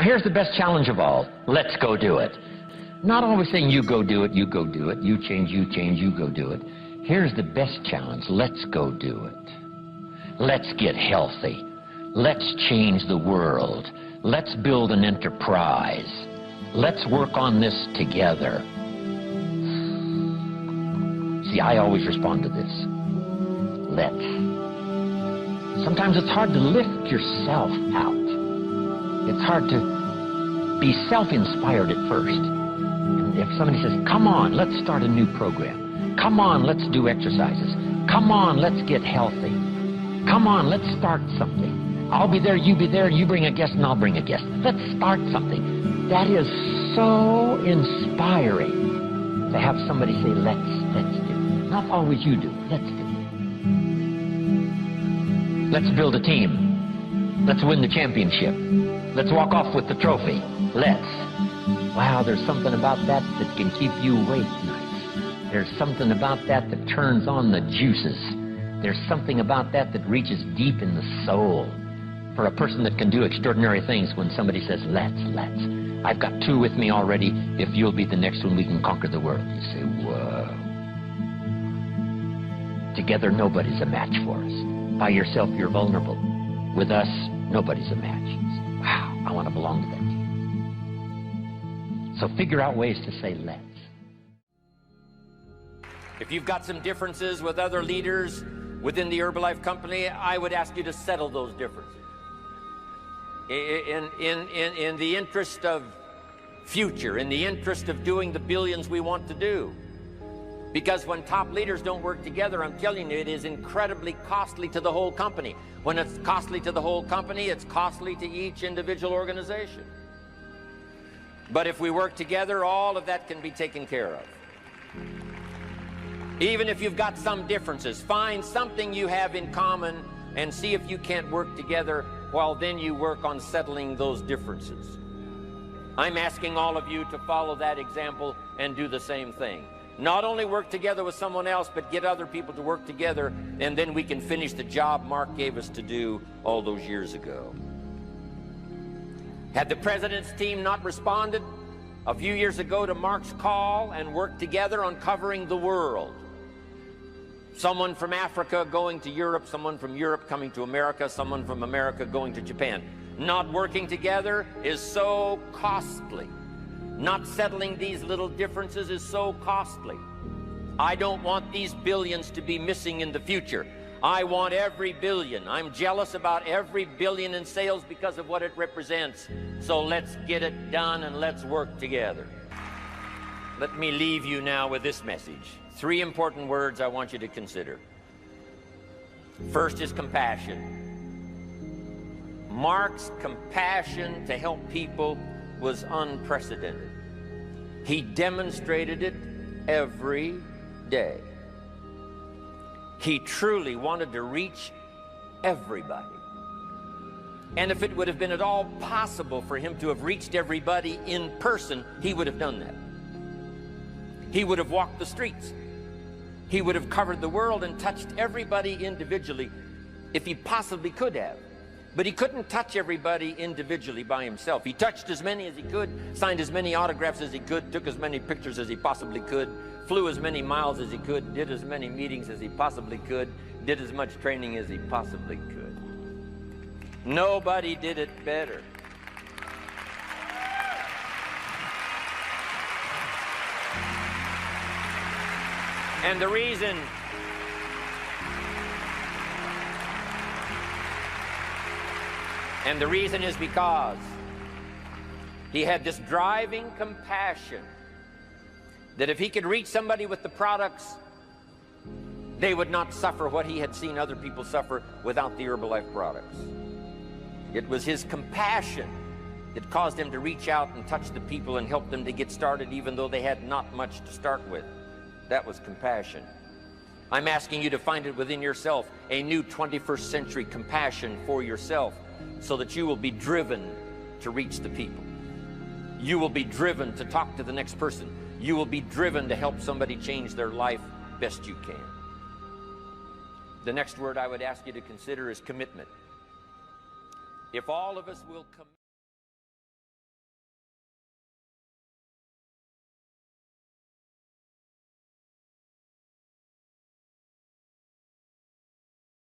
here's the best challenge of all. Let's go do it. Not always saying you go do it, you go do it, you change, you go do it. Here's the best challenge. Let's go do it. Let's get healthy. Let's change the world. Let's build an enterprise. Let's work on this together. See, I always respond to this. Let's. Sometimes it's hard to lift yourself out. It's hard to be self-inspired at first. And if somebody says, come on, let's start a new program. Come on, let's do exercises. Come on, let's get healthy. Come on, let's start something. I'll be there, you be there, you bring a guest and I'll bring a guest. Let's start something. That is so inspiring to have somebody say, let's do. Not always you do, let's do. Let's build a team. Let's win the championship. Let's walk off with the trophy. Let's. Wow, there's something about that that can keep you awake nights. There's something about that that turns on the juices. There's something about that that reaches deep in the soul. For a person that can do extraordinary things when somebody says, let's. I've got two with me already. If you'll be the next one, we can conquer the world. You say, whoa. Together, nobody's a match for us. By yourself, you're vulnerable. With us, nobody's a match. You say, wow, I want to belong to that team. So figure out ways to say, let's. If you've got some differences with other leaders within the Herbalife company, I would ask you to settle those differences. In the interest of future, in the interest of doing the billions we want to do. Because when top leaders don't work together, I'm telling you, it is incredibly costly to the whole company. When it's costly to the whole company, it's costly to each individual organization. But if we work together, all of that can be taken care of. Even if you've got some differences, find something you have in common and see if you can't work together while then you work on settling those differences. I'm asking all of you to follow that example and do the same thing. Not only work together with someone else, but get other people to work together, and then we can finish the job Mark gave us to do all those years ago. Had the president's team not responded a few years ago to Mark's call and worked together on covering the world, someone from Africa going to Europe, someone from Europe coming to America, someone from America going to Japan. Not working together is so costly. Not settling these little differences is so costly. I don't want these billions to be missing in the future. I want every billion. I'm jealous about every billion in sales because of what it represents. So let's get it done and let's work together. Let me leave you now with this message. 3 important words I want you to consider. First is compassion. Mark's compassion to help people was unprecedented. He demonstrated it every day. He truly wanted to reach everybody. And if it would have been at all possible for him to have reached everybody in person, he would have done that. He would have walked the streets. He would have covered the world and touched everybody individually if he possibly could have. But he couldn't touch everybody individually by himself. He touched as many as he could, signed as many autographs as he could, took as many pictures as he possibly could, flew as many miles as he could, did as many meetings as he possibly could, did as much training as he possibly could. Nobody did it better. And the reason is because he had this driving compassion that if he could reach somebody with the products, they would not suffer what he had seen other people suffer without the Herbalife products. It was his compassion that caused him to reach out and touch the people and help them to get started even though they had not much to start with. That was compassion. I'm asking you to find it within yourself, a new 21st century compassion for yourself, so that you will be driven to reach the people. You will be driven to talk to the next person. You will be driven to help somebody change their life best you can. The next word I would ask you to consider is commitment. If all of us will commit